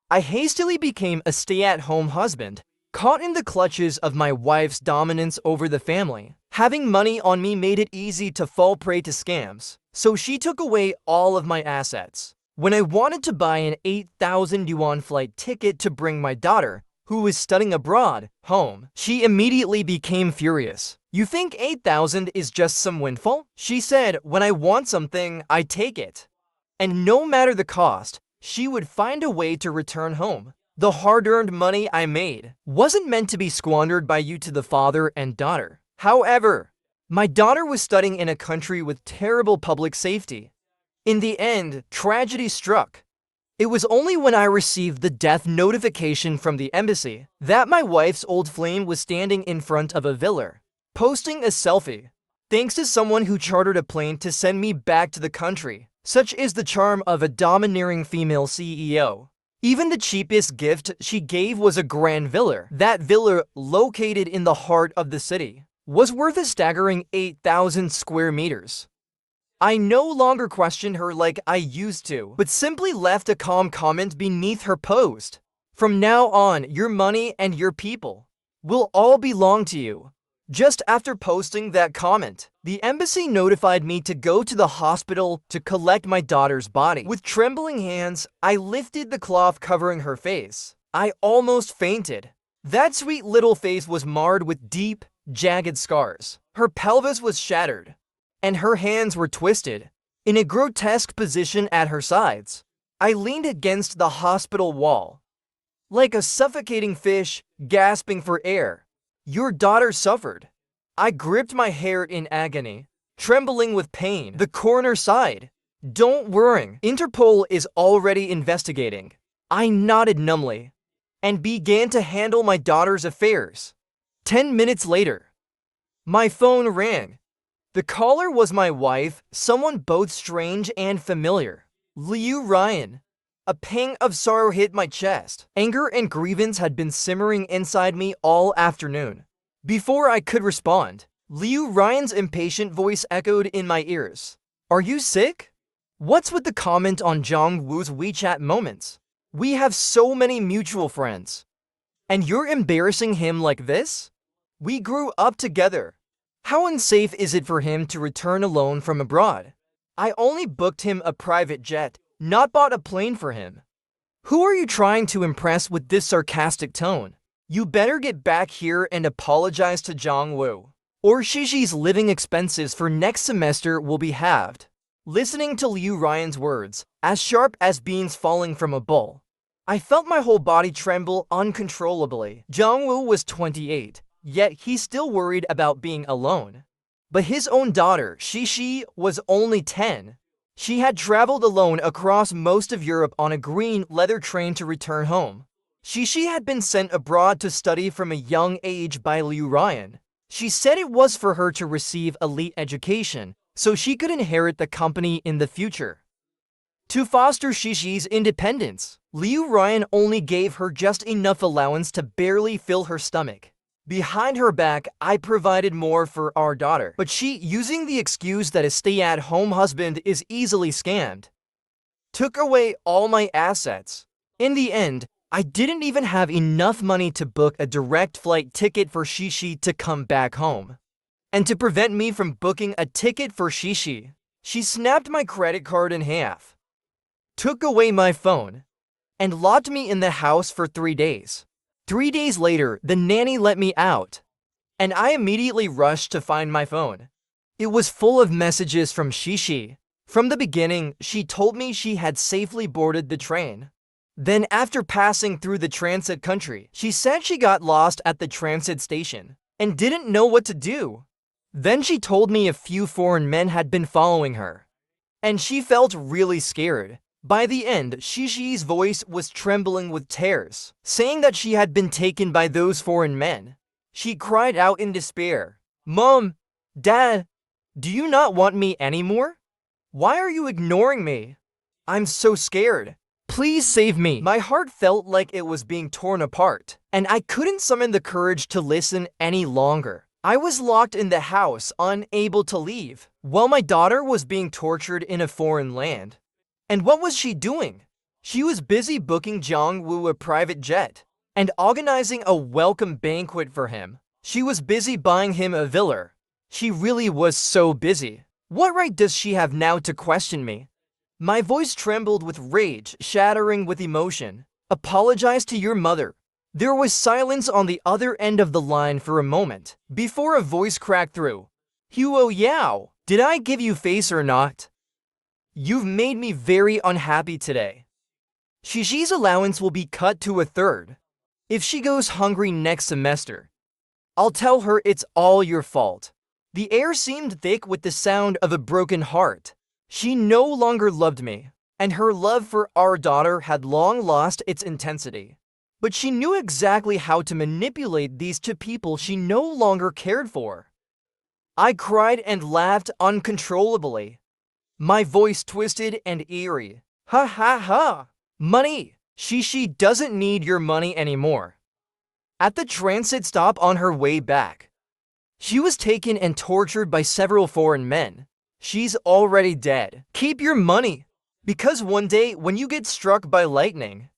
I hastily became a stay-at-home husband, caught in the clutches of my wife's dominance over the family. Having money on me made it easy to fall prey to scams, so she took away all of my assets. When I wanted to buy an 8,000 yuan flight ticket to bring my daughter, who was studying abroad, home, she immediately became furious. "You think 8,000 is just some windfall?" she said. "When I want something, I take it." And no matter the cost, she would find a way to return home. The hard-earned money I made wasn't meant to be squandered by you to the father and daughter. However, my daughter was studying in a country with terrible public safety. In the end, tragedy struck. It was only when I received the death notification from the embassy that my wife's old flame was standing in front of a villa, posting a selfie. Thanks to someone who chartered a plane to send me back to the country. Such is the charm of a domineering female CEO. Even the cheapest gift she gave was a grand villa. That villa, located in the heart of the city, was worth a staggering 8,000 square meters. I no longer questioned her like I used to, but simply left a calm comment beneath her post. "From now on, your money and your people will all belong to you." Just after posting that comment, the embassy notified me to go to the hospital to collect my daughter's body. With trembling hands, I lifted the cloth covering her face. I almost fainted. That sweet little face was marred with deep, jagged scars. Her pelvis was shattered, and her hands were twisted in a grotesque position at her sides. I leaned against the hospital wall, like a suffocating fish gasping for air. "Your daughter suffered." I gripped my hair in agony, trembling with pain. The coroner sighed. "Don't worry, Interpol is already investigating." I nodded numbly and began to handle my daughter's affairs. 10 minutes later, my phone rang. The caller was my wife, someone both strange and familiar. Liu Ryan. A pang of sorrow hit my chest. Anger and grievance had been simmering inside me all afternoon. Before I could respond, Liu Ryan's impatient voice echoed in my ears. "Are you sick? What's with the comment on Zhang Wu's WeChat moments? We have so many mutual friends. And you're embarrassing him like this? We grew up together. How unsafe is it for him to return alone from abroad? I only booked him a private jet, not bought a plane for him." Who are you trying to impress with this sarcastic tone? You better get back here and apologize to Zhang Wu, or Shishi's living expenses for next semester will be halved. Listening to Liu Ryan's words, as sharp as beans falling from a bull, I felt my whole body tremble uncontrollably. Zhang Wu was 28, yet he still worried about being alone. But his own daughter, Shishi, was only 10. She had traveled alone across most of Europe on a green leather train to return home. Shishi had been sent abroad to study from a young age by Liu Ryan. She said it was for her to receive elite education, so she could inherit the company in the future. To foster Shishi's independence, Liu Ryan only gave her just enough allowance to barely fill her stomach. Behind her back, I provided more for our daughter, but she, using the excuse that a stay-at-home husband is easily scammed, took away all my assets. In the end, I didn't even have enough money to book a direct flight ticket for Shishi to come back home. And to prevent me from booking a ticket for Shishi, she snapped my credit card in half, took away my phone, and locked me in the house for 3 days. 3 days later, the nanny let me out, and I immediately rushed to find my phone. It was full of messages from Shishi. From the beginning, she told me she had safely boarded the train. Then, after passing through the transit country, she said she got lost at the transit station and didn't know what to do. Then she told me a few foreign men had been following her, and she felt really scared. By the end, Shishi's voice was trembling with tears, saying that she had been taken by those foreign men. She cried out in despair, "Mom, Dad, do you not want me anymore? Why are you ignoring me? I'm so scared. Please save me." My heart felt like it was being torn apart, and I couldn't summon the courage to listen any longer. I was locked in the house, unable to leave, while my daughter was being tortured in a foreign land. And what was she doing? She was busy booking Jong-woo a private jet and organizing a welcome banquet for him. She was busy buying him a villa. She really was so busy. What right does she have now to question me? My voice trembled with rage, shattering with emotion. Apologize to your mother. There was silence on the other end of the line for a moment, before a voice cracked through. Huo Yao, did I give you face or not? You've made me very unhappy today. Shiji's allowance will be cut to a third. If she goes hungry next semester, I'll tell her it's all your fault. The air seemed thick with the sound of a broken heart. She no longer loved me, and her love for our daughter had long lost its intensity. But she knew exactly how to manipulate these two people she no longer cared for. I cried and laughed uncontrollably. My voice twisted and eerie. Ha ha ha! Money! Shishi doesn't need your money anymore. At the transit stop on her way back, she was taken and tortured by several foreign men. She's already dead. Keep your money, because one day when you get struck by lightning,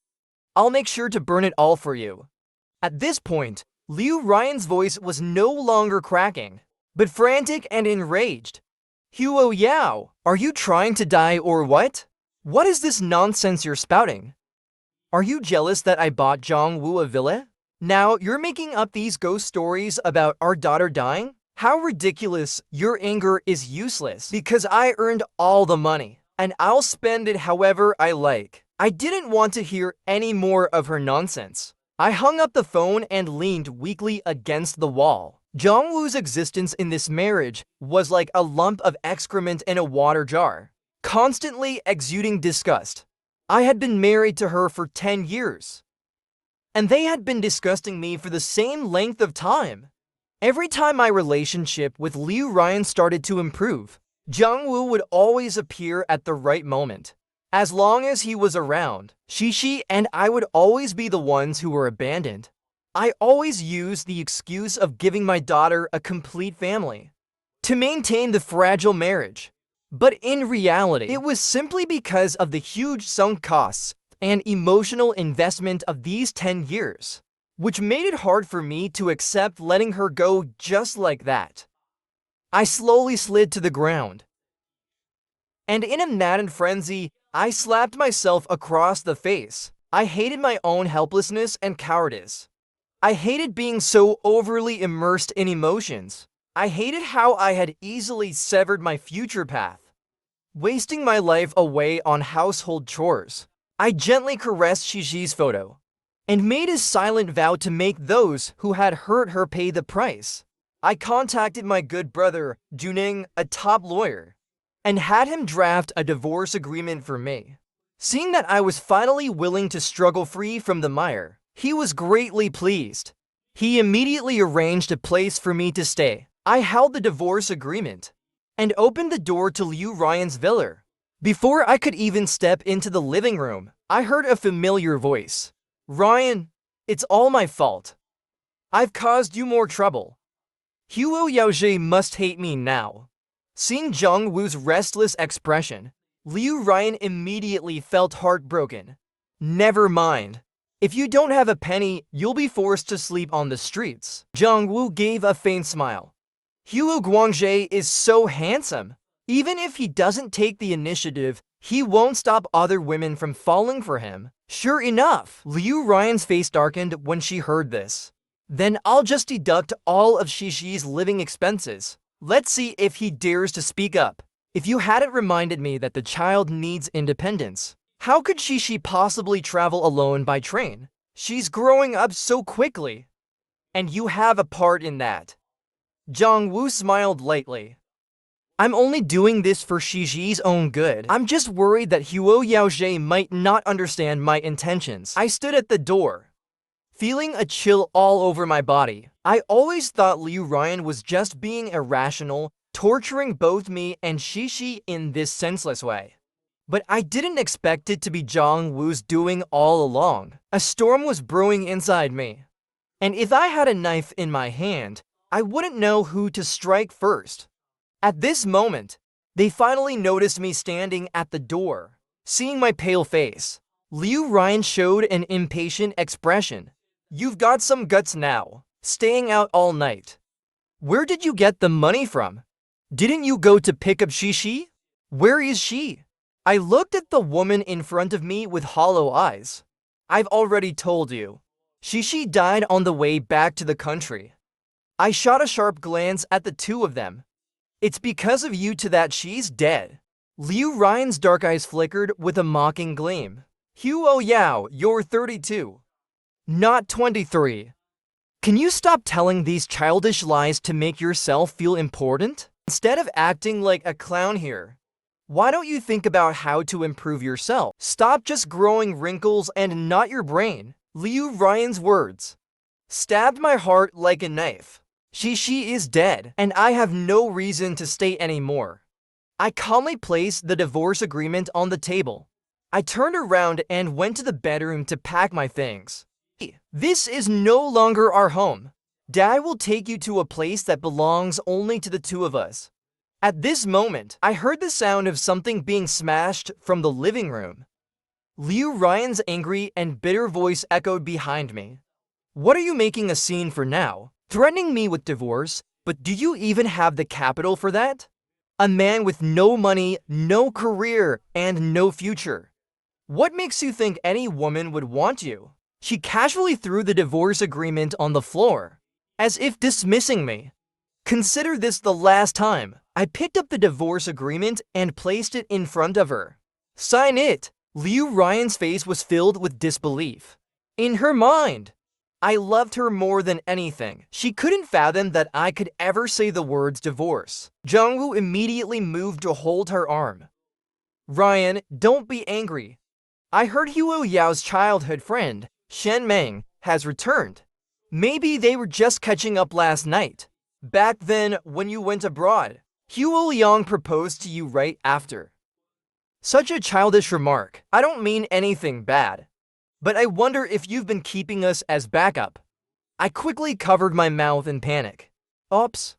I'll make sure to burn it all for you. At this point, Liu Ryan's voice was no longer cracking, but frantic and enraged. Huo Yao, are you trying to die or what? What is this nonsense you're spouting? Are you jealous that I bought Jong-woo a villa? Now you're making up these ghost stories about our daughter dying? How ridiculous. Your anger is useless because I earned all the money, and I'll spend it however I like. I didn't want to hear any more of her nonsense. I hung up the phone and leaned weakly against the wall. Jong-woo's existence in this marriage was like a lump of excrement in a water jar, constantly exuding disgust. I had been married to her for 10 years, and they had been disgusting me for the same length of time. Every time my relationship with Liu Ryan started to improve, Jong-woo would always appear at the right moment. As long as he was around, Shishi and I would always be the ones who were abandoned. I always used the excuse of giving my daughter a complete family to maintain the fragile marriage. But in reality, it was simply because of the huge sunk costs and emotional investment of these 10 years, which made it hard for me to accept letting her go just like that. I slowly slid to the ground, and in a maddened frenzy, I slapped myself across the face. I hated my own helplessness and cowardice. I hated being so overly immersed in emotions. I hated how I had easily severed my future path, wasting my life away on household chores. I gently caressed Shiji's photo and made a silent vow to make those who had hurt her pay the price. I contacted my good brother, Juning, a top lawyer, and had him draft a divorce agreement for me. Seeing that I was finally willing to struggle free from the mire, he was greatly pleased. He immediately arranged a place for me to stay. I held the divorce agreement and opened the door to Liu Ryan's villa. Before I could even step into the living room, I heard a familiar voice. Ryan, it's all my fault. I've caused you more trouble. Huo Yaoji must hate me now. Seeing Jong-woo's restless expression, Liu Ryan immediately felt heartbroken. Never mind. If you don't have a penny, you'll be forced to sleep on the streets. Jong-woo gave a faint smile. Huo Guangzhe is so handsome. Even if he doesn't take the initiative, he won't stop other women from falling for him. Sure enough, Liu Ryan's face darkened when she heard this. Then I'll just deduct all of Shiji's living expenses. Let's see if he dares to speak up. If you hadn't reminded me that the child needs independence, how could Shishi possibly travel alone by train? She's growing up so quickly. And you have a part in that. Jong-woo smiled lightly. I'm only doing this for Shiji's own good. I'm just worried that Huo Yaoji might not understand my intentions. I stood at the door, feeling a chill all over my body. I always thought Liu Ryan was just being irrational, torturing both me and Shishi in this senseless way. But I didn't expect it to be Jong-woo's doing all along. A storm was brewing inside me, and if I had a knife in my hand, I wouldn't know who to strike first. At this moment, they finally noticed me standing at the door. Seeing my pale face, Liu Ryan showed an impatient expression. You've got some guts now, staying out all night. Where did you get the money from? Didn't you go to pick up Shishi? Where is she? I looked at the woman in front of me with hollow eyes. I've already told you. Shishi died on the way back to the country. I shot a sharp glance at the two of them. It's because of you two that she's dead. Liu Ryan's dark eyes flickered with a mocking gleam. Huo Yao, you're 32. Not 23. Can you stop telling these childish lies to make yourself feel important? Instead of acting like a clown here, why don't you think about how to improve yourself? Stop just growing wrinkles and not your brain. Liu Ryan's words stabbed my heart like a knife. She is dead, and I have no reason to stay anymore. I calmly placed the divorce agreement on the table. I turned around and went to the bedroom to pack my things. This is no longer our home. Dad will take you to a place that belongs only to the two of us. At this moment, I heard the sound of something being smashed from the living room. Liu Ryan's angry and bitter voice echoed behind me. What are you making a scene for now? Threatening me with divorce? But do you even have the capital for that? A man with no money, no career, and no future. What makes you think any woman would want you? She casually threw the divorce agreement on the floor, as if dismissing me. Consider this the last time. I picked up the divorce agreement and placed it in front of her. Sign it! Liu Ryan's face was filled with disbelief. In her mind, I loved her more than anything. She couldn't fathom that I could ever say the words divorce. Jongwoo immediately moved to hold her arm. Ryan, don't be angry. I heard Huo Yao's childhood friend, Shen Meng, has returned. Maybe they were just catching up last night. Back then, when you went abroad, Huo Yang proposed to you right after. Such a childish remark. I don't mean anything bad. But I wonder if you've been keeping us as backup. I quickly covered my mouth in panic. Oops.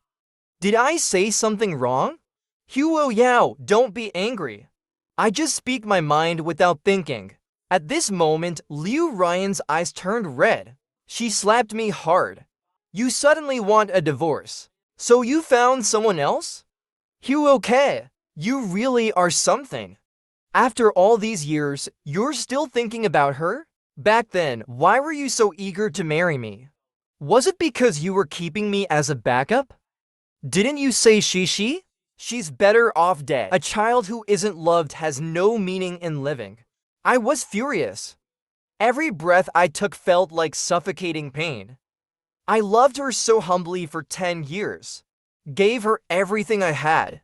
Did I say something wrong? Huo Yao, don't be angry. I just speak my mind without thinking. At this moment, Liu Ryan's eyes turned red. She slapped me hard. You suddenly want a divorce. So you found someone else? Huo Ke, you really are something. After all these years, you're still thinking about her? Back then, why were you so eager to marry me? Was it because you were keeping me as a backup? Didn't you say Shishi? She's better off dead. A child who isn't loved has no meaning in living. I was furious. Every breath I took felt like suffocating pain. I loved her so humbly for 10 years. Gave her everything I had.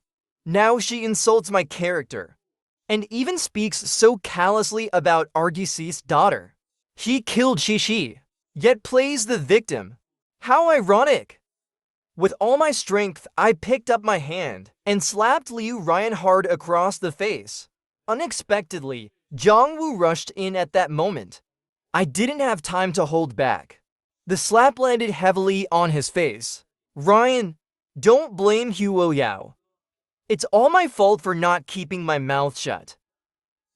Now she insults my character. And even speaks so callously about our deceased daughter. He killed Shishi, yet plays the victim. How ironic! With all my strength, I picked up my hand and slapped Liu Ryan hard across the face. Unexpectedly, Jongwoo rushed in at that moment. I didn't have time to hold back. The slap landed heavily on his face. Ryan, don't blame Huo Yao. It's all my fault for not keeping my mouth shut.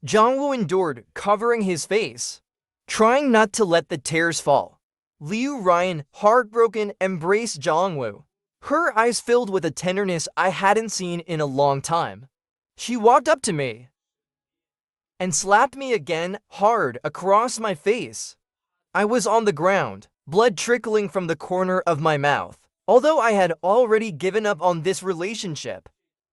Jongwoo endured, covering his face, trying not to let the tears fall. Liu Ryan, heartbroken, embraced Jongwoo, her eyes filled with a tenderness I hadn't seen in a long time. She walked up to me and slapped me again hard across my face. I was on the ground, blood trickling from the corner of my mouth. Although I had already given up on this relationship,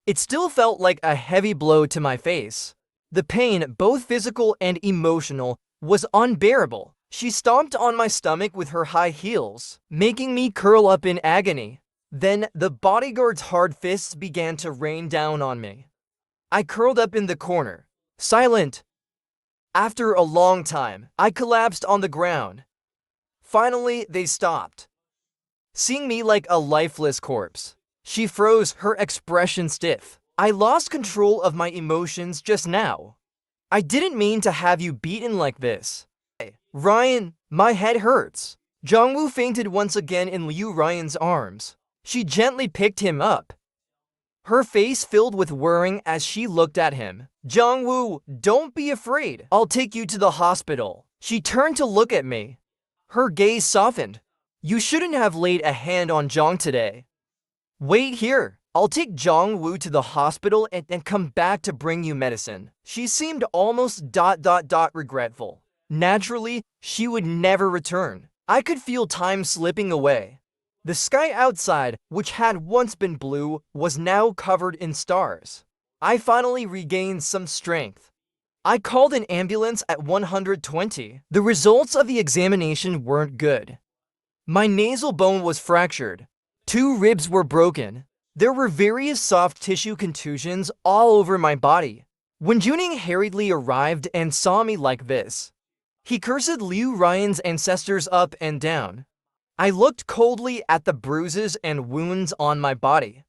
it still felt like a heavy blow to my face. The pain, both physical and emotional, was unbearable. She stomped on my stomach with her high heels, making me curl up in agony. Then the bodyguard's hard fists began to rain down on me. I curled up in the corner, silent. After a long time, I collapsed on the ground. Finally, they stopped, seeing me like a lifeless corpse. She froze, her expression stiff. I lost control of my emotions just now. I didn't mean to have you beaten like this. Ryan, my head hurts. Jongwoo fainted once again in Liu Ryan's arms. She gently picked him up. her face filled with worrying as she looked at him. "Jongwoo, don't be afraid. I'll take you to the hospital." She turned to look at me. Her gaze softened. "You shouldn't have laid a hand on Jong today. Wait here. I'll take Jongwoo to the hospital and then come back to bring you medicine." She seemed almost regretful. Naturally, she would never return. I could feel time slipping away. The sky outside, which had once been blue, was now covered in stars. I finally regained some strength. I called an ambulance at 120. The results of the examination weren't good. My nasal bone was fractured. 2 ribs were broken. There were various soft tissue contusions all over my body. When Juning hurriedly arrived and saw me like this, he cursed Liu Ryan's ancestors up and down. I looked coldly at the bruises and wounds on my body.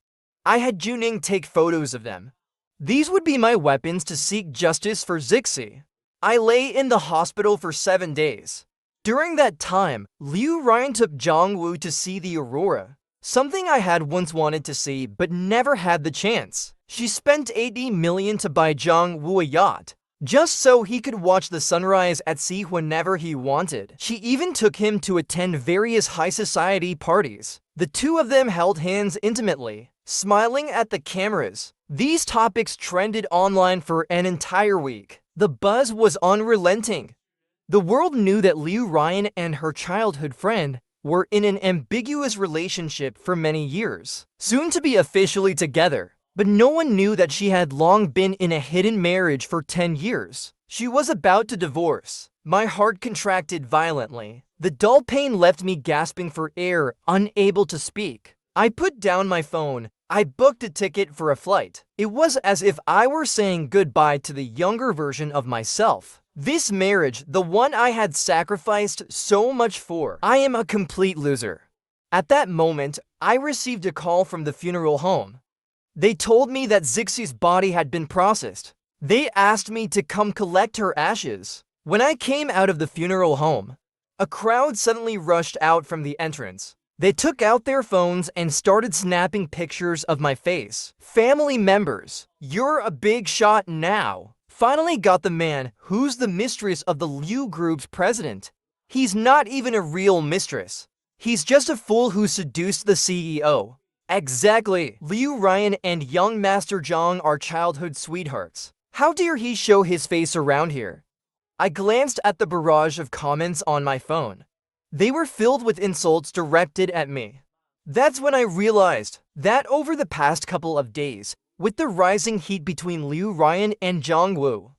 I had Juning take photos of them. These would be my weapons to seek justice for Zixi. I lay in the hospital for 7 days. During that time, Liu Ryan took Jongwoo to see the aurora, something I had once wanted to see but never had the chance. She spent 80 million to buy Jongwoo a yacht, just so he could watch the sunrise at sea whenever he wanted. She even took him to attend various high society parties. The two of them held hands intimately, smiling at the cameras. These topics trended online for an entire week. The buzz was unrelenting. The world knew that Liu Ryan and her childhood friend were in an ambiguous relationship for many years, soon to be officially together. But no one knew that she had long been in a hidden marriage for 10 years. She was about to divorce. My heart contracted violently. The dull pain left me gasping for air, unable to speak. I put down my phone. I booked a ticket for a flight. It was as if I were saying goodbye to the younger version of myself. This marriage, the one I had sacrificed so much for, I am a complete loser. At that moment, I received a call from the funeral home. They told me that Zixi's body had been processed. They asked me to come collect her ashes. When I came out of the funeral home, a crowd suddenly rushed out from the entrance. They took out their phones and started snapping pictures of my face. Family members, "You're a big shot now." Finally got the man who's the mistress of the Liu Group's president. He's not even a real mistress. He's just a fool who seduced the CEO. Exactly. Liu Ryan and young Master Zhang are childhood sweethearts. How dare he show his face around here? I glanced at the barrage of comments on my phone. They were filled with insults directed at me. That's when I realized that over the past couple of days, with the rising heat between Liu Ryan and Jongwoo,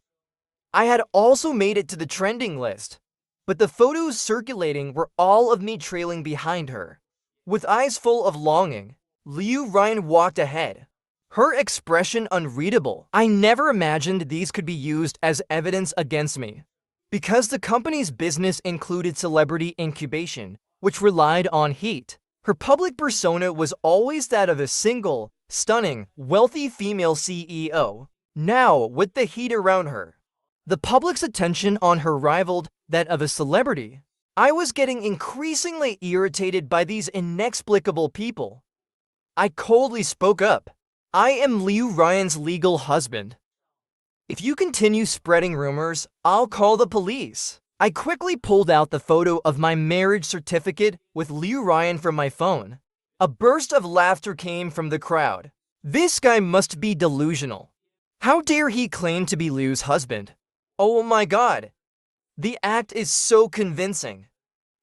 I had also made it to the trending list. But the photos circulating were all of me trailing behind her. With eyes full of longing, Liu Ryan walked ahead, her expression unreadable. I never imagined these could be used as evidence against me. Because the company's business included celebrity incubation, which relied on heat, her public persona was always that of a single, stunning, wealthy female CEO. Now, with the heat around her, the public's attention on her rivaled that of a celebrity. I was getting increasingly irritated by these inexplicable people. I coldly spoke up. "I am Liu Ryan's legal husband. If you continue spreading rumors, I'll call the police." I quickly pulled out the photo of my marriage certificate with Liu Ryan from my phone. A burst of laughter came from the crowd. This guy must be delusional. How dare he claim to be Liu's husband? Oh my god. The act is so convincing.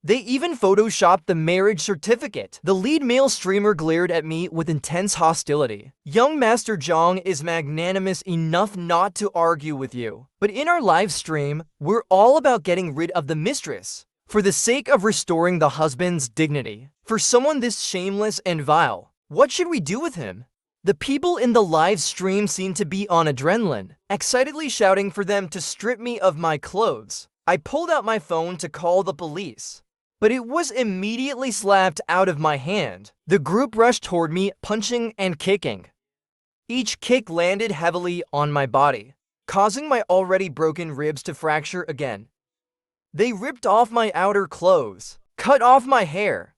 They even photoshopped the marriage certificate. The lead male streamer glared at me with intense hostility. Young Master Zhang is magnanimous enough not to argue with you. But in our live stream, we're all about getting rid of the mistress, for the sake of restoring the husband's dignity. For someone this shameless and vile, what should we do with him? The people in the live stream seemed to be on adrenaline, excitedly shouting for them to strip me of my clothes. I pulled out my phone to call the police, but it was immediately slapped out of my hand. The group rushed toward me, punching and kicking. Each kick landed heavily on my body, causing my already broken ribs to fracture again. They ripped off my outer clothes, cut off my hair,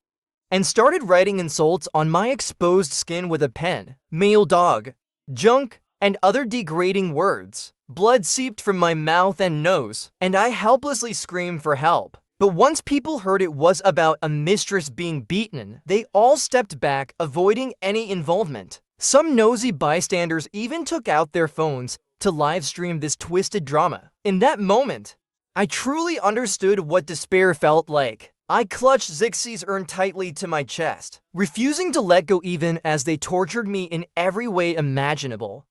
and started writing insults on my exposed skin with a pen. Male dog, junk, and other degrading words. Blood seeped from my mouth and nose, and I helplessly screamed for help. But once people heard it was about a mistress being beaten, they all stepped back, avoiding any involvement. Some nosy bystanders even took out their phones to live stream this twisted drama. In that moment, I truly understood what despair felt like. I clutched Zixie's urn tightly to my chest, refusing to let go even as they tortured me in every way imaginable.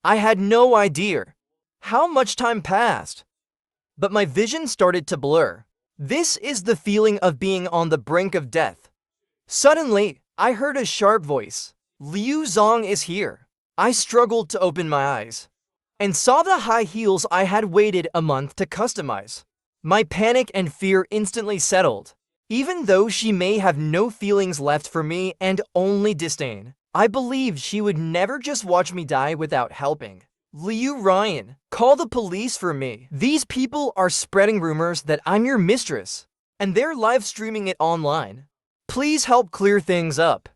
I had no idea how much time passed, but my vision started to blur. This is the feeling of being on the brink of death. Suddenly, I heard a sharp voice. Liu Zong is here. I struggled to open my eyes and saw the high heels I had waited a month to customize. My panic and fear instantly settled. Even though she may have no feelings left for me and only disdain, I believed she would never just watch me die without helping. Liu Ryan, call the police for me. These people are spreading rumors that I'm your mistress, and they're live streaming it online. Please help clear things up.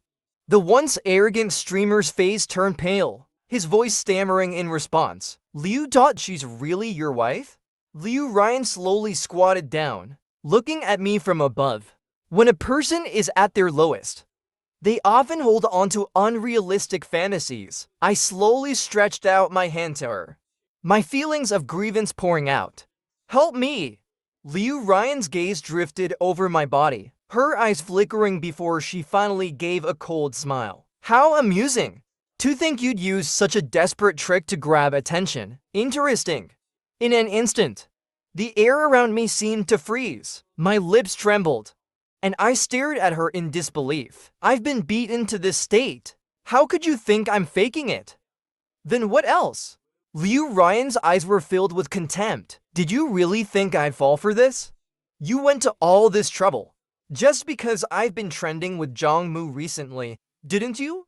The once arrogant streamer's face turned pale, his voice stammering in response. Liu, she's really your wife? Liu Ryan slowly squatted down, looking at me from above. When a person is at their lowest, they often hold on to unrealistic fantasies. I slowly stretched out my hand to her, my feelings of grievance pouring out. Help me! Liu Ryan's gaze drifted over my body, her eyes flickering before she finally gave a cold smile. How amusing! To think you'd use such a desperate trick to grab attention. Interesting. In an instant, the air around me seemed to freeze. My lips trembled, and I stared at her in disbelief. I've been beaten to this state. How could you think I'm faking it? Then what else? Liu Ryan's eyes were filled with contempt. Did you really think I'd fall for this? You went to all this trouble just because I've been trending with Jongmu recently, didn't you?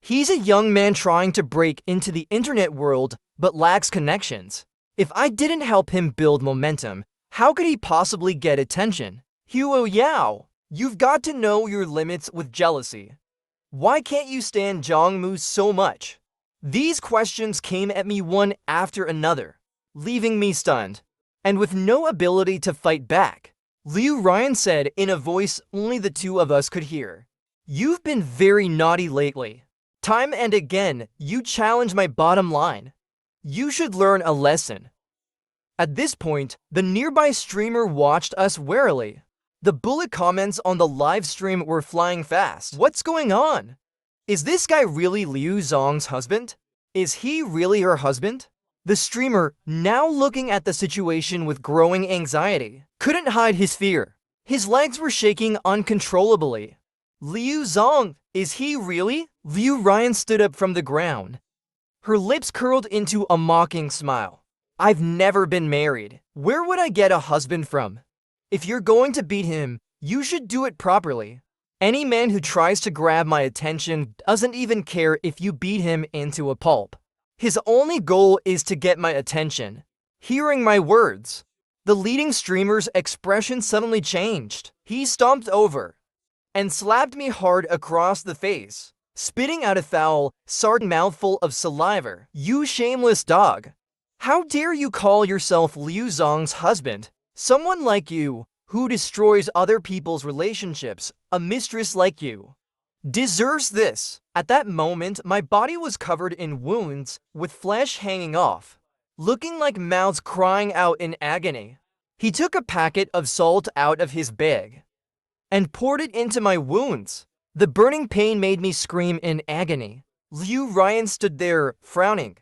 He's a young man trying to break into the internet world but lacks connections. If I didn't help him build momentum, how could he possibly get attention? Huo Yao, you've got to know your limits with jealousy. Why can't you stand Jongmu so much? These questions came at me one after another, leaving me stunned, and with no ability to fight back. Liu Ryan said in a voice only the two of us could hear, "You've been very naughty lately. Time and again, you challenge my bottom line. You should learn a lesson." At this point, the nearby streamer watched us warily. The bullet comments on the live stream were flying fast. What's going on? Is this guy really Liu Zong's husband? Is he really her husband? The streamer, now looking at the situation with growing anxiety, couldn't hide his fear. His legs were shaking uncontrollably. Liu Zong, is he really? Liu Ryan stood up from the ground. Her lips curled into a mocking smile. I've never been married. Where would I get a husband from? If you're going to beat him, you should do it properly. Any man who tries to grab my attention doesn't even care if you beat him into a pulp. His only goal is to get my attention. Hearing my words, the leading streamer's expression suddenly changed. He stomped over and slapped me hard across the face, spitting out a foul, sardine mouthful of saliva. You shameless dog. How dare you call yourself Liu Zong's husband? Someone like you, who destroys other people's relationships, a mistress like you, deserves this. At that moment, my body was covered in wounds, with flesh hanging off, looking like mouths crying out in agony. He took a packet of salt out of his bag and poured it into my wounds. The burning pain made me scream in agony. Liu Ryan stood there, frowning,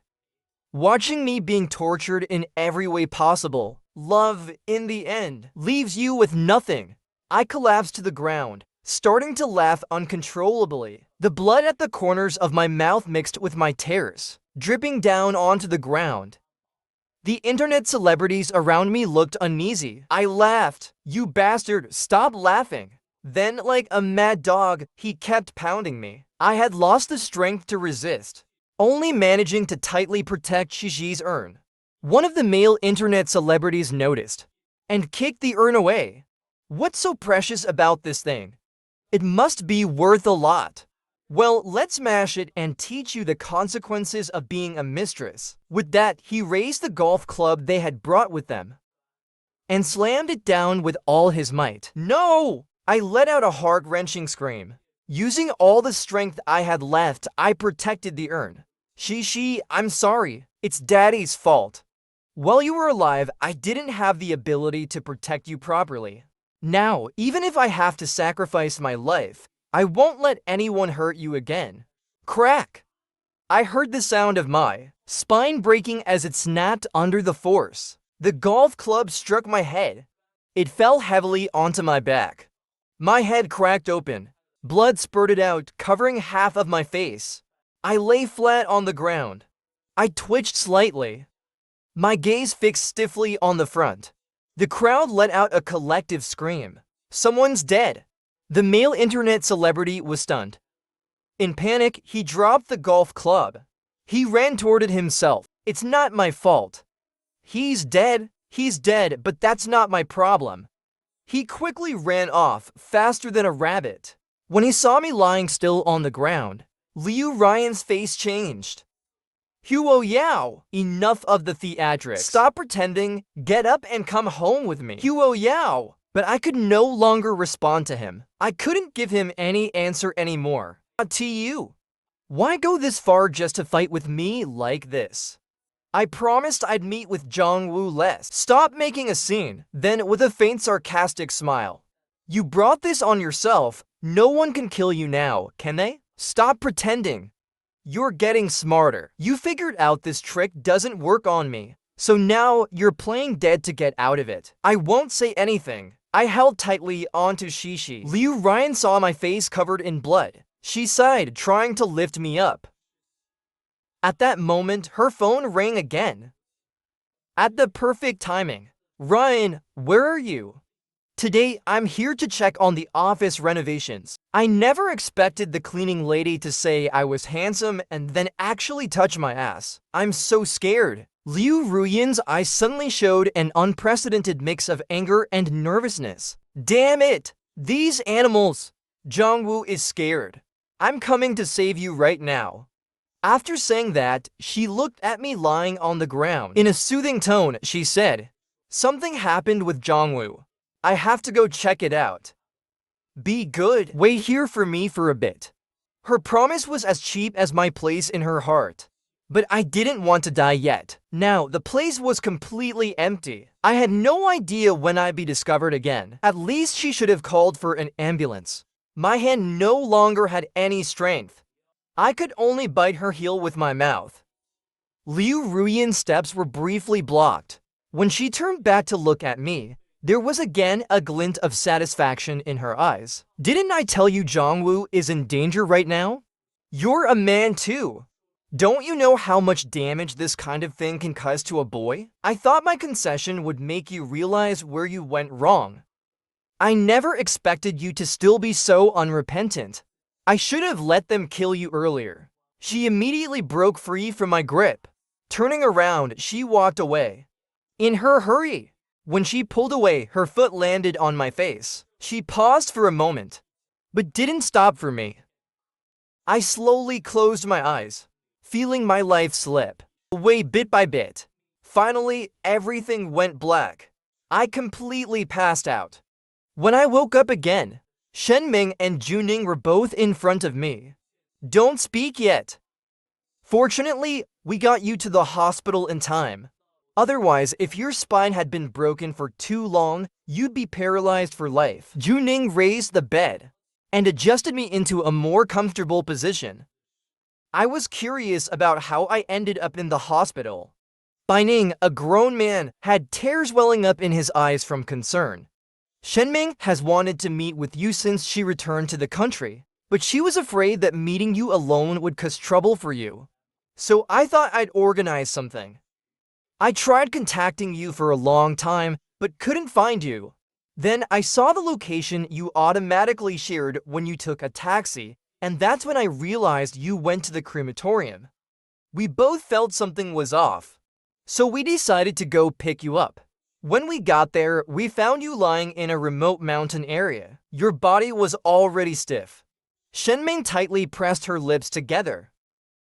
watching me being tortured in every way possible. Love, in the end, leaves you with nothing. I collapsed to the ground, starting to laugh uncontrollably. The blood at the corners of my mouth mixed with my tears, dripping down onto the ground. The internet celebrities around me looked uneasy. I laughed. You bastard, stop laughing. Then, like a mad dog, he kept pounding me. I had lost the strength to resist, only managing to tightly protect Shiji's urn. One of the male internet celebrities noticed and kicked the urn away. What's so precious about this thing? It must be worth a lot. Well, let's smash it and teach you the consequences of being a mistress. With that, he raised the golf club they had brought with them and slammed it down with all his might. No! I let out a heart-wrenching scream. Using all the strength I had left, I protected the urn. I'm sorry. It's Daddy's fault. While you were alive, I didn't have the ability to protect you properly. Now, even if I have to sacrifice my life, I won't let anyone hurt you again. Crack! I heard the sound of my spine breaking as it snapped under the force. The golf club struck my head. It fell heavily onto my back. My head cracked open. Blood spurted out, covering half of my face. I lay flat on the ground. I twitched slightly. My gaze fixed stiffly on the front. The crowd let out a collective scream. Someone's dead. The male internet celebrity was stunned. In panic, he dropped the golf club. He ran toward it himself. It's not my fault. He's dead, but that's not my problem. He quickly ran off, faster than a rabbit. When he saw me lying still on the ground, Liu Ryan's face changed. Huo Yao, enough of the theatrics. Stop pretending, get up and come home with me. Huo Yao. But I could no longer respond to him. I couldn't give him any answer anymore. To you. Why go this far just to fight with me like this? I promised I'd meet with Jongwoo less. Stop making a scene. Then, with a faint sarcastic smile. You brought this on yourself. No one can kill you now, can they? Stop pretending. You're getting smarter. You figured out this trick doesn't work on me. So now you're playing dead to get out of it. I won't say anything. I held tightly onto Shishi. Liu Ryan saw my face covered in blood. She sighed, trying to lift me up. At that moment, her phone rang again. At the perfect timing. Ryan, where are you? Today, I'm here to check on the office renovations. I never expected the cleaning lady to say I was handsome and then actually touch my ass. I'm so scared. Liu Ruyan's eyes suddenly showed an unprecedented mix of anger and nervousness. Damn it! These animals! Jongwoo is scared. I'm coming to save you right now. After saying that, she looked at me lying on the ground. In a soothing tone, she said, Something happened with Jongwoo. I have to go check it out. Be good. Wait here for me for a bit. Her promise was as cheap as my place in her heart. But I didn't want to die yet. Now, the place was completely empty. I had no idea when I'd be discovered again. At least she should have called for an ambulance. My hand no longer had any strength. I could only bite her heel with my mouth. Liu Ruyan's steps were briefly blocked. When she turned back to look at me, there was again a glint of satisfaction in her eyes. Didn't I tell you Jongwoo is in danger right now? You're a man too. Don't you know how much damage this kind of thing can cause to a boy? I thought my concession would make you realize where you went wrong. I never expected you to still be so unrepentant. I should have let them kill you earlier. She immediately broke free from my grip. Turning around, she walked away. In her hurry. When she pulled away, her foot landed on my face. She paused for a moment, but didn't stop for me. I slowly closed my eyes, feeling my life slip away bit by bit. Finally, everything went black. I completely passed out. When I woke up again, Shenming and Juning were both in front of me. Don't speak yet. Fortunately, we got you to the hospital in time. Otherwise, if your spine had been broken for too long, you'd be paralyzed for life. Juning raised the bed and adjusted me into a more comfortable position. I was curious about how I ended up in the hospital. Baining, a grown man, had tears welling up in his eyes from concern. Shenming has wanted to meet with you since she returned to the country, but she was afraid that meeting you alone would cause trouble for you. So I thought I'd organize something. I tried contacting you for a long time, but couldn't find you. Then I saw the location you automatically shared when you took a taxi, and that's when I realized you went to the crematorium. We both felt something was off, so we decided to go pick you up. When we got there, we found you lying in a remote mountain area. Your body was already stiff. Shenming tightly pressed her lips together.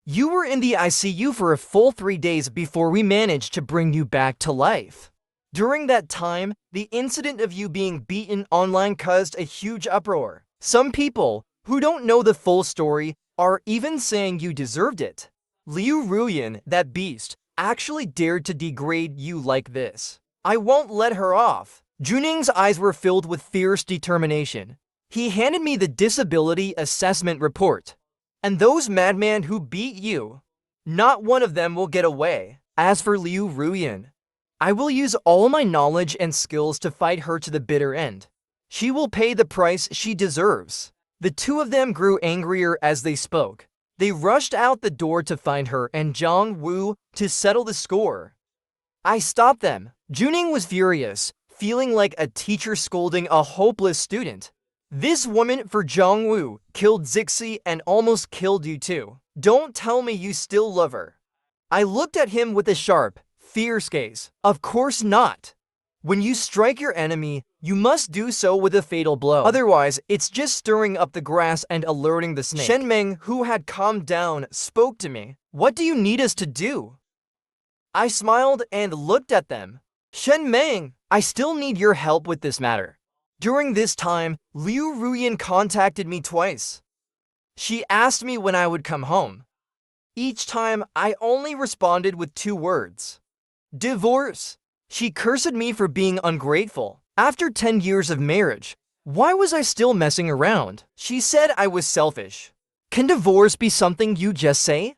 You were in the ICU for a full 3 days before we managed to bring you back to life. During that time, the incident of you being beaten online caused a huge uproar. Some people, who don't know the full story, are even saying you deserved it. Liu Ruyan, that beast, actually dared to degrade you like this. I won't let her off. Juning's eyes were filled with fierce determination. He handed me the disability assessment report. And those madmen who beat you, not one of them will get away. As for Liu Ruyan, I will use all my knowledge and skills to fight her to the bitter end. She will pay the price she deserves. The two of them grew angrier as they spoke. They rushed out the door to find her and Zhang Wu to settle the score. I stopped them. Juning was furious, feeling like a teacher scolding a hopeless student. This woman for Zhang Wu killed Zixi and almost killed you too. Don't tell me you still love her. I looked at him with a sharp, fierce gaze. Of course not. When you strike your enemy, you must do so with a fatal blow. Otherwise, it's just stirring up the grass and alerting the snake. Shenmeng, who had calmed down, spoke to me. What do you need us to do? I smiled and looked at them. Shenmeng, I still need your help with this matter. During this time, Liu Ruyan contacted me twice. She asked me when I would come home. Each time, I only responded with 2 words. Divorce. She cursed me for being ungrateful. After 10 years of marriage, why was I still messing around? She said I was selfish. Can divorce be something you just say?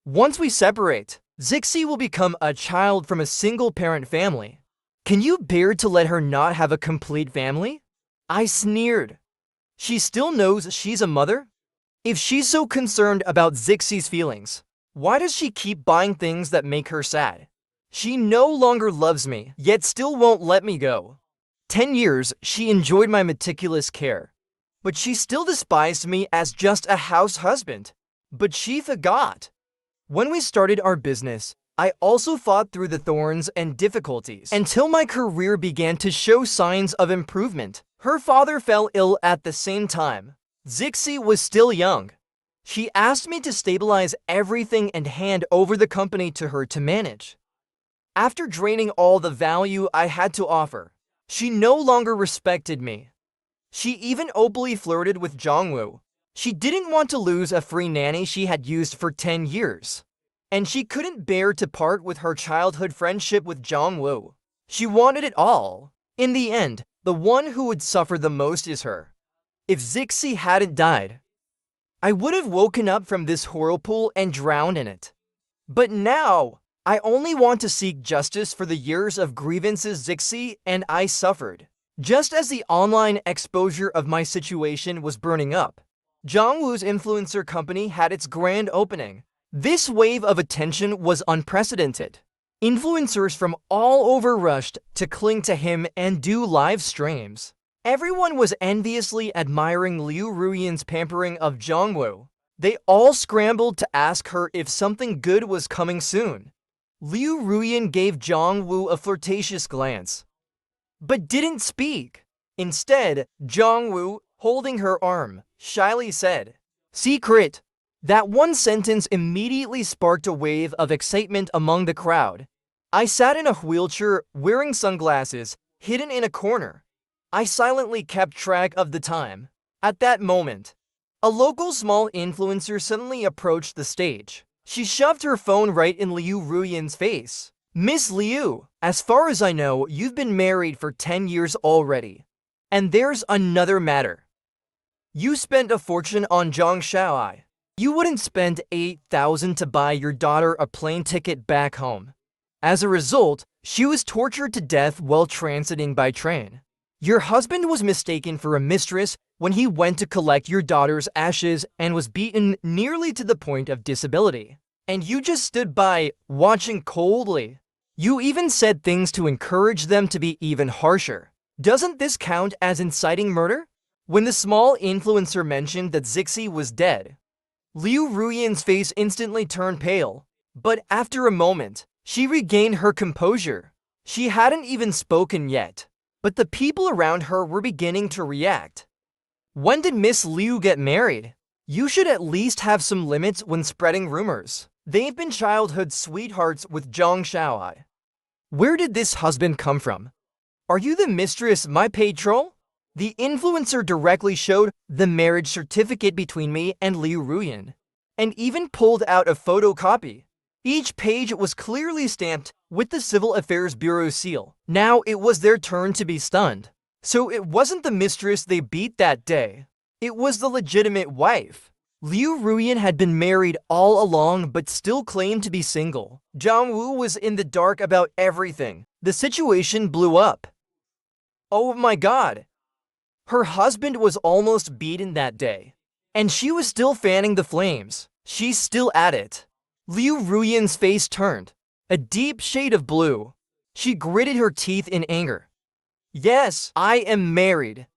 Once we separate, Zixi will become a child from a single-parent family. Can you bear to let her not have a complete family? I sneered. She still knows she's a mother? If she's so concerned about Zixi's feelings, why does she keep buying things that make her sad? She no longer loves me, yet still won't let me go. 10 years, she enjoyed my meticulous care. But she still despised me as just a house husband. But she forgot. When we started our business, I also fought through the thorns and difficulties until my career began to show signs of improvement. Her father fell ill at the same time. Zixi was still young. She asked me to stabilize everything and hand over the company to her to manage. After draining all the value I had to offer, she no longer respected me. She even openly flirted with Zhang Wu. She didn't want to lose a free nanny she had used for 10 years. And she couldn't bear to part with her childhood friendship with Zhang Wu. She wanted it all. In the end, the one who would suffer the most is her. If Zixi hadn't died, I would have woken up from this whirlpool and drowned in it. But now, I only want to seek justice for the years of grievances Zixi and I suffered. Just as the online exposure of my situation was burning up, Zhang Wu's influencer company had its grand opening. This wave of attention was unprecedented. Influencers from all over rushed to cling to him and do live streams. Everyone was enviously admiring Liu Ruyan's pampering of Zhang Wu. They all scrambled to ask her if something good was coming soon. Liu Ruyan gave Zhang Wu a flirtatious glance, but didn't speak. Instead, Zhang Wu, holding her arm, shyly said, "Secret." That one sentence immediately sparked a wave of excitement among the crowd. I sat in a wheelchair, wearing sunglasses, hidden in a corner. I silently kept track of the time. At that moment, a local small influencer suddenly approached the stage. She shoved her phone right in Liu Ruyan's face. "Miss Liu, as far as I know, you've been married for 10 years already. And there's another matter. You spent a fortune on Zhang Shaoai. You wouldn't spend 8,000 to buy your daughter a plane ticket back home. As a result, she was tortured to death while transiting by train. Your husband was mistaken for a mistress when he went to collect your daughter's ashes and was beaten nearly to the point of disability. And you just stood by, watching coldly. You even said things to encourage them to be even harsher. Doesn't this count as inciting murder?" When the small influencer mentioned that Zixi was dead, Liu Ruyan's face instantly turned pale. But after a moment, she regained her composure. She hadn't even spoken yet. But the people around her were beginning to react. When did Miss Liu get married? You should at least have some limits when spreading rumors. They've been childhood sweethearts with Zhang Xiaoai. Where did this husband come from? Are you the mistress, my patrol? The influencer directly showed the marriage certificate between me and Liu Ruyan, and even pulled out a photocopy. Each page was clearly stamped with the Civil Affairs Bureau seal. Now it was their turn to be stunned. So it wasn't the mistress they beat that day. It was the legitimate wife. Liu Ruyan had been married all along but still claimed to be single. Zhang Wu was in the dark about everything. The situation blew up. Oh my god! Her husband was almost beaten that day. And she was still fanning the flames. She's still at it. Liu Ruyan's face turned a deep shade of blue. She gritted her teeth in anger. Yes, I am married.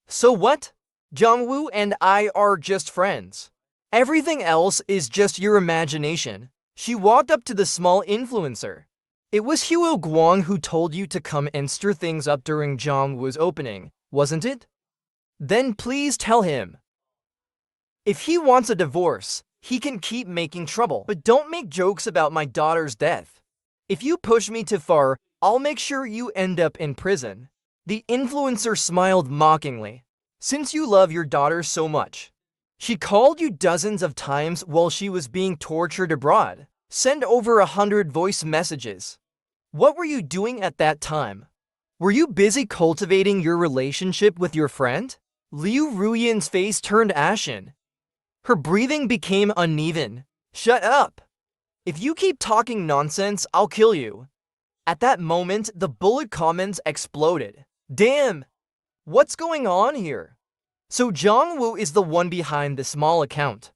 So what? Zhang Wu and I are just friends. Everything else is just your imagination. She walked up to the small influencer. It was Huo Guang who told you to come and stir things up during Zhang Wu's opening, wasn't it? Then please tell him. If he wants a divorce, he can keep making trouble, but don't make jokes about my daughter's death. If you push me too far, I'll make sure you end up in prison. The influencer smiled mockingly. Since you love your daughter so much, she called you dozens of times while she was being tortured abroad. Send over 100 voice messages. What were you doing at that time? Were you busy cultivating your relationship with your friend? Liu Ruyan's face turned ashen. Her breathing became uneven. Shut up! If you keep talking nonsense, I'll kill you. At that moment, the bullet comments exploded. Damn! What's going on here? So Zhang Wu is the one behind the small account.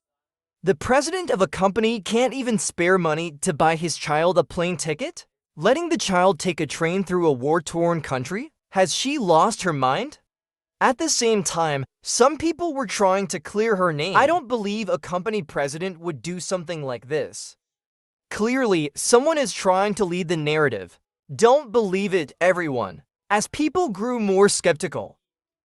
The president of a company can't even spare money to buy his child a plane ticket? Letting the child take a train through a war-torn country? Has she lost her mind? At the same time, some people were trying to clear her name. I don't believe a company president would do something like this. Clearly, someone is trying to lead the narrative. Don't believe it, everyone. As people grew more skeptical,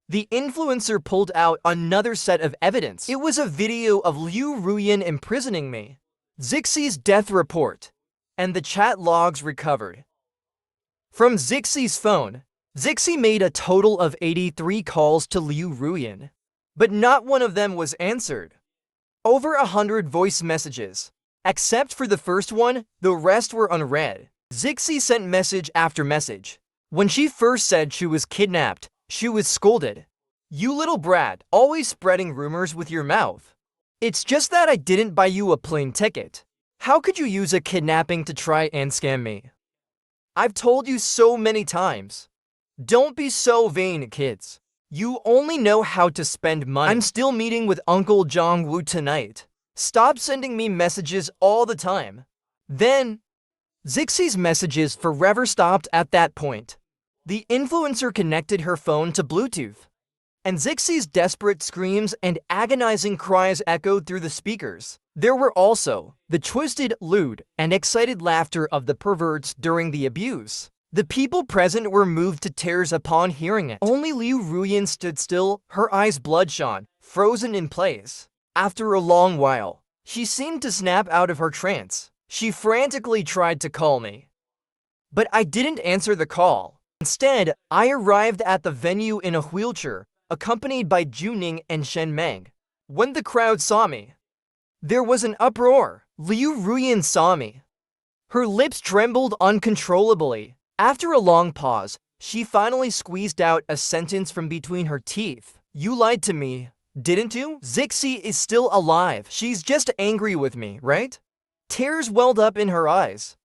the influencer pulled out another set of evidence. It was a video of Liu Ruyan imprisoning me, Zixie's death report, and the chat logs recovered. From Zixie's phone, Zixie made a total of 83 calls to Liu Ruyan, but not one of them was answered. Over 100 voice messages. Except for the first one, the rest were unread. Zixie sent message after message. When she first said she was kidnapped, she was scolded. You little brat, always spreading rumors with your mouth. It's just that I didn't buy you a plane ticket. How could you use a kidnapping to try and scam me? I've told you so many times. Don't be so vain, kids. You only know how to spend money. I'm still meeting with Uncle Zhang Wu tonight. Stop sending me messages all the time. Then, Zixie's messages forever stopped at that point. The influencer connected her phone to Bluetooth, and Zixie's desperate screams and agonizing cries echoed through the speakers. There were also the twisted, lewd, and excited laughter of the perverts during the abuse. The people present were moved to tears upon hearing it. Only Liu Ruyan stood still, her eyes bloodshot, frozen in place. After a long while, she seemed to snap out of her trance. She frantically tried to call me, but I didn't answer the call. Instead, I arrived at the venue in a wheelchair, accompanied by Juning and Shen Meng. When the crowd saw me, there was an uproar. Liu Ruyan saw me. Her lips trembled uncontrollably. After a long pause, she finally squeezed out a sentence from between her teeth. You lied to me, didn't you? Zixie is still alive. She's just angry with me, right? Tears welled up in her eyes.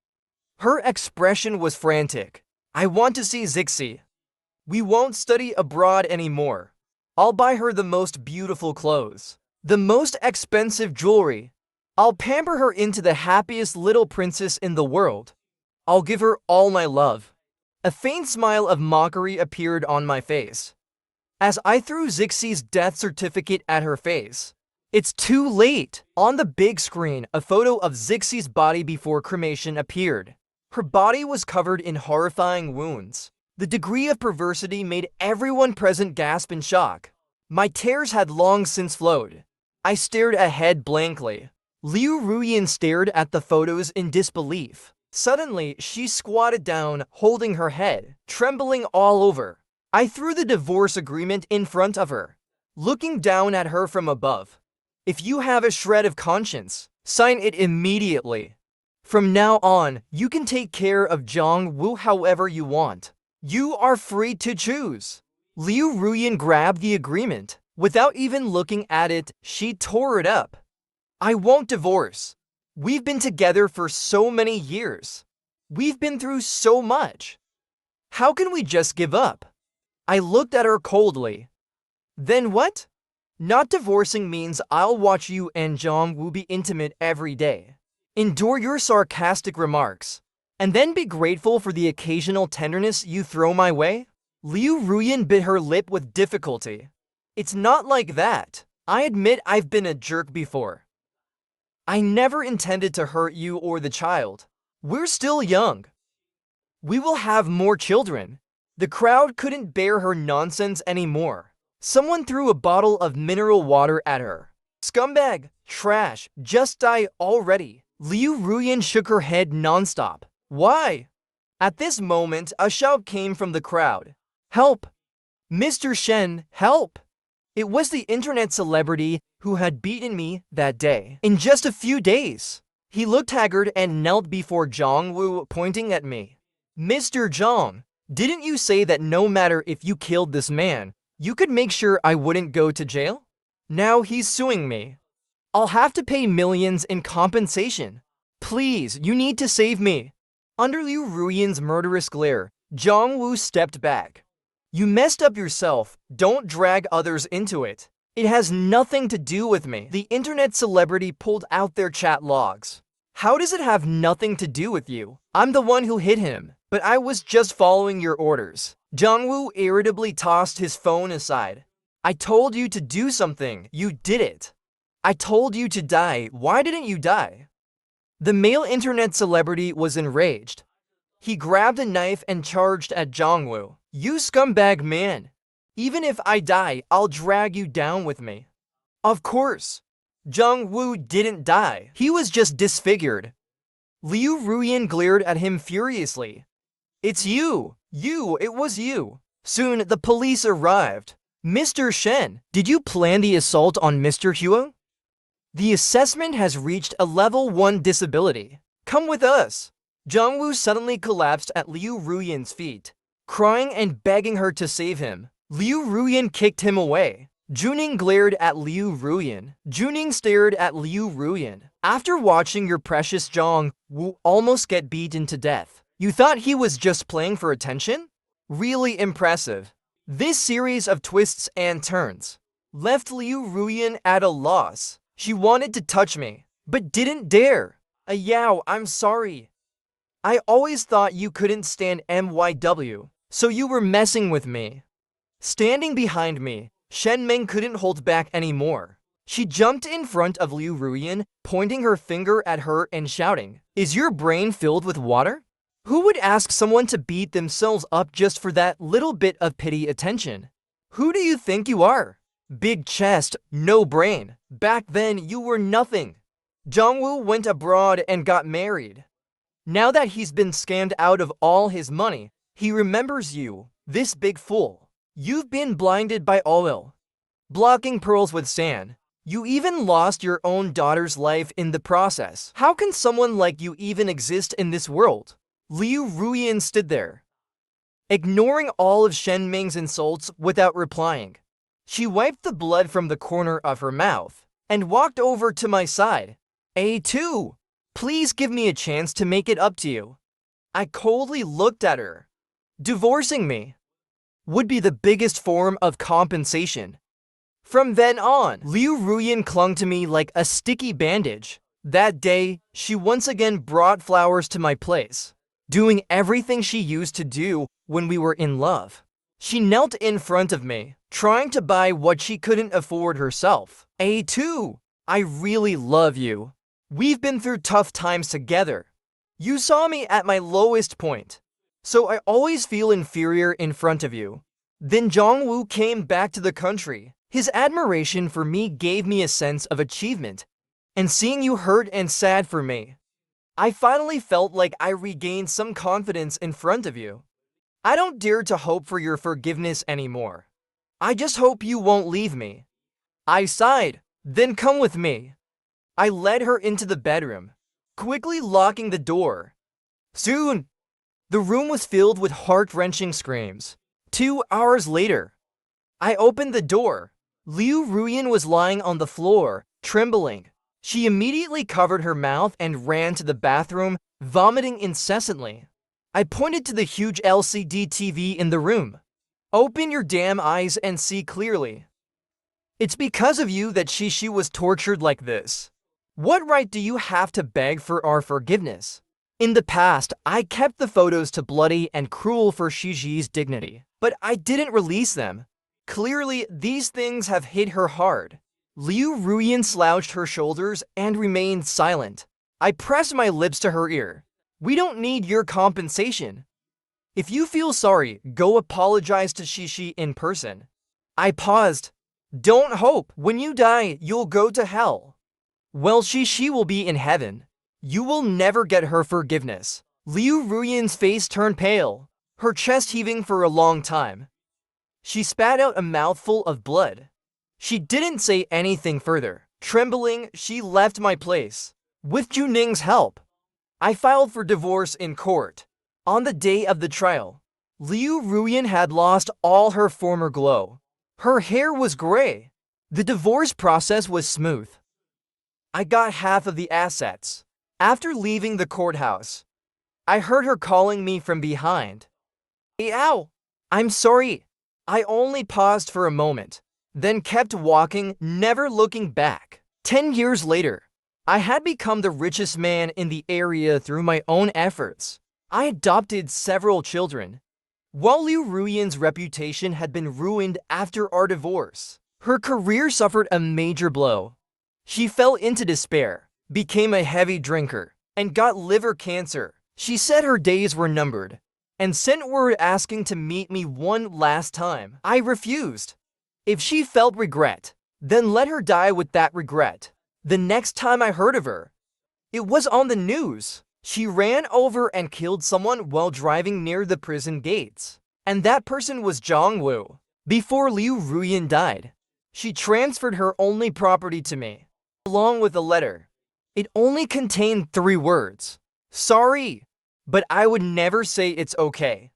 Her expression was frantic. I want to see Zixie. We won't study abroad anymore. I'll buy her the most beautiful clothes, the most expensive jewelry. I'll pamper her into the happiest little princess in the world. I'll give her all my love. A faint smile of mockery appeared on my face as I threw Zixie's death certificate at her face. It's too late. On the big screen, a photo of Zixie's body before cremation appeared. Her body was covered in horrifying wounds. The degree of perversity made everyone present gasp in shock. My tears had long since flowed. I stared ahead blankly. Liu Ruyin stared at the photos in disbelief. Suddenly, she squatted down, holding her head, trembling all over. I threw the divorce agreement in front of her, looking down at her from above. If you have a shred of conscience, sign it immediately. From now on, you can take care of Zhang Wu however you want. You are free to choose. Liu Ruyin grabbed the agreement. Without even looking at it, she tore it up. I won't divorce. We've been together for so many years. We've been through so much. How can we just give up? I looked at her coldly. Then what? Not divorcing means I'll watch you and Zhang Wu be intimate every day. Endure your sarcastic remarks, and then be grateful for the occasional tenderness you throw my way? Liu Ruyin bit her lip with difficulty. It's not like that. I admit I've been a jerk before. I never intended to hurt you or the child. We're still young. We will have more children. The crowd couldn't bear her nonsense anymore. Someone threw a bottle of mineral water at her. Scumbag, trash, just die already. Liu Ruyin shook her head nonstop. Why? At this moment, a shout came from the crowd. Help! Mr. Shen, help! It was the internet celebrity who had beaten me that day. In just a few days. He looked haggard and knelt before Zhang Wu, pointing at me. Mr. Zhang, didn't you say that no matter if you killed this man, you could make sure I wouldn't go to jail? Now he's suing me. I'll have to pay millions in compensation. Please, you need to save me. Under Liu Ruyin's murderous glare, Zhang Wu stepped back. You messed up yourself. Don't drag others into it. It has nothing to do with me. The internet celebrity pulled out their chat logs. How does it have nothing to do with you? I'm the one who hit him, but I was just following your orders. Zhang Wu irritably tossed his phone aside. I told you to do something. You did it. I told you to die. Why didn't you die? The male internet celebrity was enraged. He grabbed a knife and charged at Zhang Wu. You scumbag man. Even if I die, I'll drag you down with me. Of course. Zhang Wu didn't die. He was just disfigured. Liu Ruyin glared at him furiously. It's you. It was you. Soon, the police arrived. Mr. Shen, did you plan the assault on Mr. Huo? The assessment has reached a level 1 disability. Come with us. Zhang Wu suddenly collapsed at Liu Ruyin's feet, crying and begging her to save him. Liu Ruyin kicked him away. Juning glared at Liu Ruyin. Juning stared at Liu Ruyin. After watching your precious Zhang Wu almost get beaten to death, you thought he was just playing for attention? Really impressive. This series of twists and turns left Liu Ruyin at a loss. She wanted to touch me, but didn't dare. Yao, I'm sorry. I always thought you couldn't stand MYW, so you were messing with me. Standing behind me, Shen Ming couldn't hold back anymore. She jumped in front of Liu Ruyin, pointing her finger at her and shouting, Is your brain filled with water? Who would ask someone to beat themselves up just for that little bit of pity attention? Who do you think you are? Big chest, no brain. Back then, you were nothing. Zhang Wu went abroad and got married. Now that he's been scammed out of all his money, he remembers you, this big fool. You've been blinded by oil, blocking pearls with sand. You even lost your own daughter's life in the process. How can someone like you even exist in this world? Liu Ruyin stood there, ignoring all of Shen Ming's insults without replying. She wiped the blood from the corner of her mouth and walked over to my side. A2, please give me a chance to make it up to you. I coldly looked at her. Divorcing me would be the biggest form of compensation. From then on, Liu Ruyin clung to me like a sticky bandage. That day, she once again brought flowers to my place, doing everything she used to do when we were in love. She knelt in front of me, trying to buy what she couldn't afford herself. A2, I really love you. We've been through tough times together. You saw me at my lowest point. So I always feel inferior in front of you. Then Jongwoo came back to the country. His admiration for me gave me a sense of achievement. And seeing you hurt and sad for me, I finally felt like I regained some confidence in front of you. I don't dare to hope for your forgiveness anymore. I just hope you won't leave me. I sighed. Then come with me. I led her into the bedroom, quickly locking the door. Soon, the room was filled with heart-wrenching screams. 2 hours later, I opened the door. Liu Ruyan was lying on the floor, trembling. She immediately covered her mouth and ran to the bathroom, vomiting incessantly. I pointed to the huge LCD TV in the room. Open your damn eyes and see clearly. It's because of you that Shishi was tortured like this. What right do you have to beg for our forgiveness? In the past, I kept the photos to bloody and cruel for Shishi's dignity, but I didn't release them. Clearly, these things have hit her hard. Liu Ruyan slouched her shoulders and remained silent. I pressed my lips to her ear. We don't need your compensation. If you feel sorry, go apologize to Shishi in person. I paused. Don't hope. When you die, you'll go to hell. Well, Shishi will be in heaven. You will never get her forgiveness. Liu Ruyan's face turned pale, her chest heaving for a long time. She spat out a mouthful of blood. She didn't say anything further. Trembling, she left my place. With Juning's help, I filed for divorce in court. On the day of the trial, Liu Ruyan had lost all her former glow. Her hair was gray. The divorce process was smooth. I got half of the assets. After leaving the courthouse, I heard her calling me from behind. Ow! I'm sorry. I only paused for a moment, then kept walking, never looking back. 10 years later, I had become the richest man in the area through my own efforts. I adopted several children. While Liu Ruyan's reputation had been ruined after our divorce, her career suffered a major blow. She fell into despair, became a heavy drinker, and got liver cancer. She said her days were numbered, and sent word asking to meet me one last time. I refused. If she felt regret, then let her die with that regret. The next time I heard of her, it was on the news. She ran over and killed someone while driving near the prison gates. And that person was Jongwoo. Before Liu Ruyan died, she transferred her only property to me, along with a letter. It only contained 3 words. Sorry, but I would never say it's okay.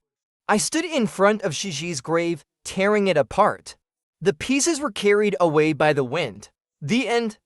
I stood in front of Shishi's grave, tearing it apart. The pieces were carried away by the wind. The end.